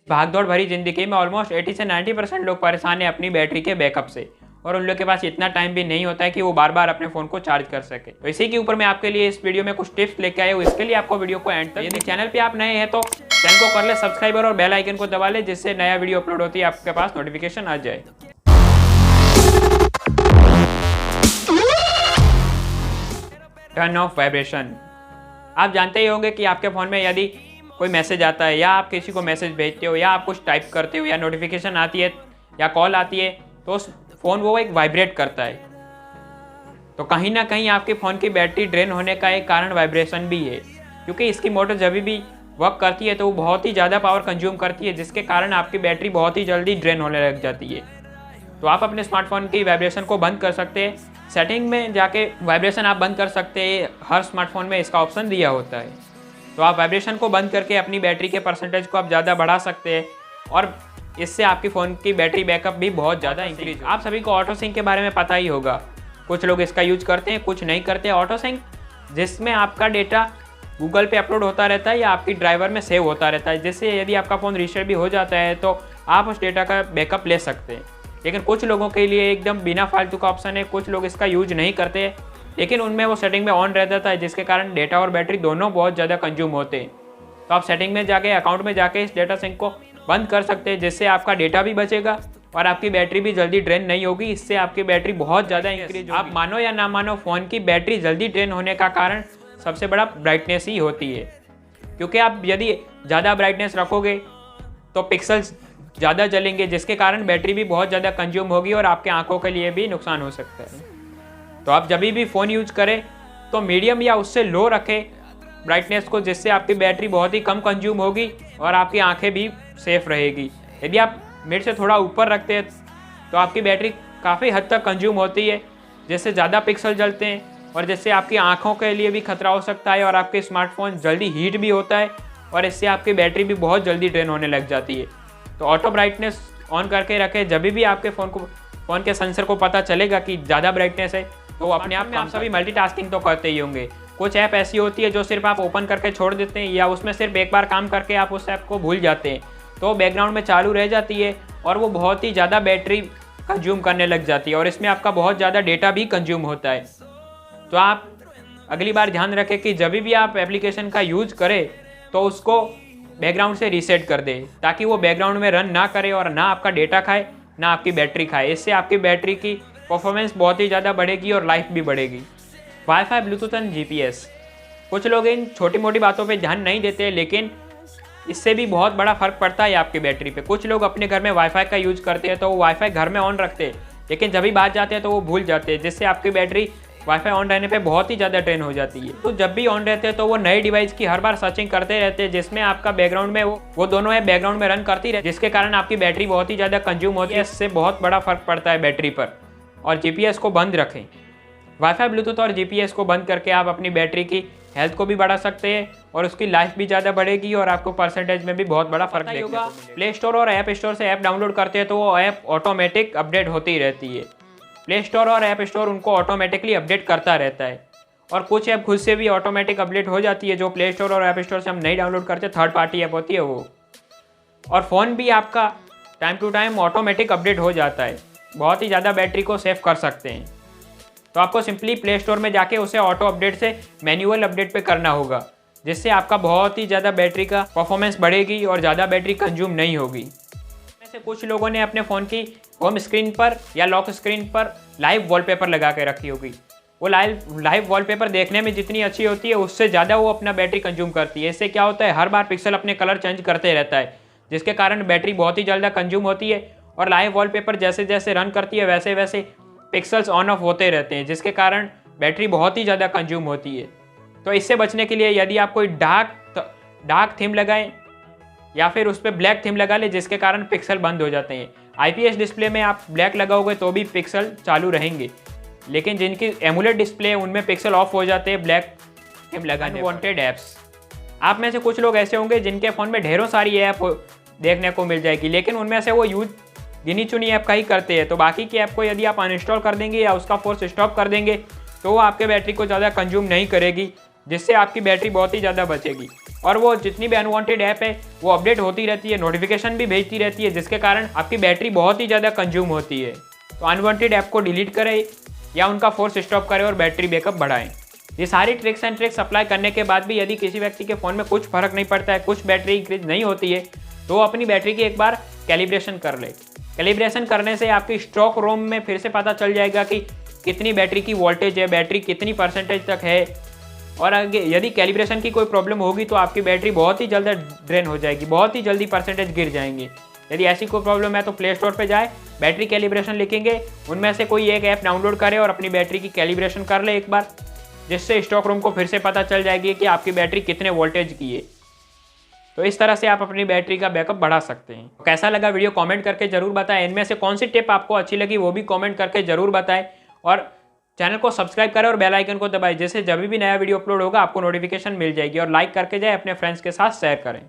भागदौड़ भरी ज़िंदगी में ऑलमोस्ट 80 से 90% लोग परेशान हैं अपनी बैटरी के बैकअप से, और उन लोग के पास इतना टाइम भी नहीं होता है कि वो बार बार अपने फ़ोन को चार्ज कर सके। तो इसी के ऊपर मैं आपके लिए इस वीडियो में कुछ टिप्स लेके आया हूँ। इसके लिए आपको वीडियो को एंड तक, यदि चैनल पे आप नए हैं तो चैनल को कर ले सब्सक्राइबर और बेल आइकन को दबा ले, जिससे नया वीडियो अपलोड होती है आपके पास नोटिफिकेशन आ जाए। Turn off vibration. आप जानते ही होंगे कि आपके फ़ोन में यदि कोई मैसेज आता है या आप किसी को मैसेज भेजते हो या आप कुछ टाइप करते हो या नोटिफिकेशन आती है या कॉल आती है तो उस फ़ोन वो एक वाइब्रेट करता है। तो कहीं ना कहीं आपके फ़ोन की बैटरी ड्रेन होने का एक कारण वाइब्रेशन भी है, क्योंकि इसकी मोटर जब भी वर्क करती है तो वो बहुत ही ज़्यादा पावर कंज्यूम करती है, जिसके कारण आपकी बैटरी बहुत ही जल्दी ड्रेन होने लग जाती है। तो आप अपने स्मार्टफोन की वाइब्रेशन को बंद कर सकते हैं। सेटिंग में जाके वाइब्रेशन आप बंद कर सकते हैं। हर स्मार्टफोन में इसका ऑप्शन दिया होता है। तो आप वाइब्रेशन को बंद करके अपनी बैटरी के परसेंटेज को आप ज़्यादा बढ़ा सकते हैं, और इससे आपकी फ़ोन की बैटरी बैकअप भी बहुत ज़्यादा इंक्रीज। आप सभी को ऑटो सिंक के बारे में पता ही होगा। कुछ लोग इसका यूज करते हैं, कुछ नहीं करते। ऑटो सिंक जिसमें आपका डेटा गूगल पे अपलोड होता रहता है या आपकी ड्राइवर में सेव होता रहता है, जिससे यदि आपका फ़ोन रीसेट भी हो जाता है तो आप उस डेटा का बैकअप ले सकते हैं। लेकिन कुछ लोगों के लिए एकदम बिना फालतू का ऑप्शन है। कुछ लोग इसका यूज नहीं करते, लेकिन उनमें वो सेटिंग में ऑन रह जाता है, जिसके कारण डेटा और बैटरी दोनों बहुत ज़्यादा कंज्यूम होते हैं। तो आप सेटिंग में जाके अकाउंट में जाके इस डेटा सिंक को बंद कर सकते हैं, जिससे आपका डेटा भी बचेगा और आपकी बैटरी भी जल्दी ड्रेन नहीं होगी। इससे आपकी बैटरी बहुत ज़्यादा इंक्रीज होगी। आप मानो या ना मानो, फ़ोन की बैटरी जल्दी ड्रेन होने का कारण सबसे बड़ा ब्राइटनेस ही होती है, क्योंकि आप यदि ज़्यादा ब्राइटनेस रखोगे तो पिक्सल्स ज़्यादा जलेंगे, जिसके कारण बैटरी भी बहुत ज़्यादा कंज्यूम होगी और आपके आंखों के लिए भी नुकसान हो सकता है। तो आप जब भी फ़ोन यूज करें तो मीडियम या उससे लो रखें ब्राइटनेस को, जिससे आपकी बैटरी बहुत ही कम कंज्यूम होगी और आपकी आंखें भी सेफ रहेगी। यदि आप मिड से थोड़ा ऊपर रखते हैं तो आपकी बैटरी काफ़ी हद तक कंज्यूम होती है, जिससे ज़्यादा पिक्सल जलते हैं और जिससे आपकी आंखों के लिए भी खतरा हो सकता है, और आपके स्मार्टफोन जल्दी हीट भी होता है और इससे आपकी बैटरी भी बहुत जल्दी ड्रेन होने लग जाती है। तो ऑटो ब्राइटनेस ऑन करके रखें। जब भी आपके फ़ोन के सेंसर को पता चलेगा कि ज़्यादा ब्राइटनेस है तो अपने आप काम सभी मल्टीटास्किंग तो करते ही होंगे। कुछ ऐप ऐसी होती है जो सिर्फ आप ओपन करके छोड़ देते हैं, या उसमें सिर्फ एक बार काम करके आप उस ऐप को भूल जाते हैं, तो बैकग्राउंड में चालू रह जाती है और वो बहुत ही ज़्यादा बैटरी कंज्यूम करने लग जाती है और इसमें आपका बहुत ज़्यादा डेटा भी कंज्यूम होता है। तो आप अगली बार ध्यान रखें कि जब भी आप एप्लीकेशन का यूज करें तो उसको बैकग्राउंड से रीसेट कर दे, ताकि वो बैकग्राउंड में रन ना करे और ना आपका डेटा खाए ना आपकी बैटरी खाए। इससे आपकी बैटरी की परफॉर्मेंस बहुत ही ज़्यादा बढ़ेगी और लाइफ भी बढ़ेगी। Wifi, Bluetooth and GPS. कुछ लोग इन छोटी मोटी बातों पे ध्यान नहीं देते, लेकिन इससे भी बहुत बड़ा फ़र्क पड़ता है आपकी बैटरी पे। कुछ लोग अपने घर में वाईफाई का यूज़ करते हैं तो वो वाईफाई घर में ऑन रखते हैं, लेकिन जब भी बाहर जाते हैं तो वो भूल जाते हैं, जिससे आपकी बैटरी वाईफाई ऑन रहने पे बहुत ही ज़्यादा ड्रेन हो जाती है। तो जब भी ऑन रहते हैं तो वो नए डिवाइस की हर बार सर्चिंग करते रहते हैं, जिसमें आपका बैकग्राउंड में वो दोनों ऐप बैकग्राउंड में रन करती रहती है, जिसके कारण आपकी बैटरी बहुत ही ज़्यादा कंज्यूम होती है। इससे बहुत बड़ा फर्क पड़ता है बैटरी पर। और जीपीएस को बंद रखें। वाईफाई, ब्लूटूथ और जीपीएस को बंद करके आप अपनी बैटरी की हेल्थ को भी बढ़ा सकते हैं और उसकी लाइफ भी ज़्यादा बढ़ेगी और आपको परसेंटेज में भी बहुत बड़ा फर्क देखने को मिलेगा। प्ले स्टोर और ऐप स्टोर से ऐप डाउनलोड करते हैं तो वो ऐप ऑटोमेटिक अपडेट होती रहती है। प्ले स्टोर और ऐप स्टोर उनको ऑटोमेटिकली अपडेट करता रहता है, और कुछ ऐप खुद से भी ऑटोमेटिक अपडेट हो जाती है, जो प्ले स्टोर और ऐप स्टोर से हम नहीं डाउनलोड करते, थर्ड पार्टी ऐप होती है वो। और फ़ोन भी आपका time to time automatic update हो जाता है, बहुत ही ज़्यादा बैटरी को सेव कर सकते हैं। तो आपको सिंपली प्ले स्टोर में जाके उसे ऑटो अपडेट से मैन्युअल अपडेट पे करना होगा, जिससे आपका बहुत ही ज़्यादा बैटरी का परफॉर्मेंस बढ़ेगी और ज़्यादा बैटरी कंज्यूम नहीं होगी। से कुछ लोगों ने अपने फ़ोन की होम स्क्रीन पर या लॉक स्क्रीन पर लाइव वॉलपेपर लगा के रखी होगी। वो लाइव वॉलपेपर देखने में जितनी अच्छी होती है उससे ज़्यादा वो अपना बैटरी कंज्यूम करती है। इससे क्या होता है, हर बार पिक्सल अपने कलर चेंज करते रहता है, जिसके कारण बैटरी बहुत ही ज़्यादा कंज्यूम होती है। और लाइव वॉलपेपर जैसे जैसे रन करती है वैसे वैसे पिक्सल्स ऑन ऑफ होते रहते हैं, जिसके कारण बैटरी बहुत ही ज़्यादा कंज्यूम होती है। तो इससे बचने के लिए यदि आप कोई डार्क थीम लगाएं या फिर उस पर ब्लैक थीम लगा ले, जिसके कारण पिक्सल बंद हो जाते हैं। आईपीएस डिस्प्ले में आप ब्लैक लगाओगे तो भी पिक्सल चालू रहेंगे, लेकिन जिनकी एमुलेट डिस्प्ले है उनमें पिक्सल ऑफ हो जाते हैं ब्लैक थीम लगाने। Unwanted apps. आप में से कुछ लोग ऐसे होंगे जिनके फ़ोन में ढेरों सारी ऐप देखने को मिल जाएगी, लेकिन उनमें से वो यूज गिनी चुनी ऐप का ही करते हैं। तो बाकी की ऐप को यदि आप अनइंस्टॉल कर देंगे या उसका फोर्स स्टॉप कर देंगे तो वो आपके बैटरी को ज़्यादा कंज्यूम नहीं करेगी जिससे आपकी बैटरी बहुत ही ज़्यादा बचेगी। और वो जितनी भी अनवांटेड ऐप है वो अपडेट होती रहती है, नोटिफिकेशन भी भेजती रहती है, जिसके कारण आपकी बैटरी बहुत ही ज़्यादा कंज्यूम होती है। तो अनवांटेड ऐप को डिलीट करें या उनका फोर्स स्टॉप करें और बैटरी बैकअप बढ़ाएं। ये सारी ट्रिक्स एंड ट्रिक्स अप्लाई करने के बाद भी यदि किसी व्यक्ति के फ़ोन में कुछ फर्क नहीं पड़ता है, कुछ बैटरी इंक्रीज नहीं होती है, तो अपनी बैटरी की एक बार कैलिब्रेशन कर ले। कैलिब्रेशन करने से आपकी स्टॉक रोम में फिर से पता चल जाएगा कि कितनी बैटरी की वोल्टेज है, बैटरी कितनी परसेंटेज तक है। और यदि कैलिब्रेशन की कोई प्रॉब्लम होगी तो आपकी बैटरी बहुत ही जल्द ड्रेन हो जाएगी, बहुत ही जल्दी परसेंटेज गिर जाएंगी। यदि ऐसी कोई प्रॉब्लम है तो प्ले स्टोर पे जाए, बैटरी कैलिब्रेशन लिखेंगे, उनमें से कोई एक ऐप डाउनलोड करें और अपनी बैटरी की कैलिब्रेशन कर ले एक बार, जिससे स्टॉक रूम को फिर से पता चल जाएगी कि आपकी बैटरी कितने वोल्टेज की है। तो इस तरह से आप अपनी बैटरी का बैकअप बढ़ा सकते हैं। कैसा लगा वीडियो कमेंट करके जरूर बताएं। इनमें से कौन सी टिप आपको अच्छी लगी वो भी कमेंट करके जरूर बताएं। और चैनल को सब्सक्राइब करें और बेल आइकन को दबाएं, जिससे जब भी नया वीडियो अपलोड होगा आपको नोटिफिकेशन मिल जाएगी। और लाइक करके जाए, अपने फ्रेंड्स के साथ शेयर करें।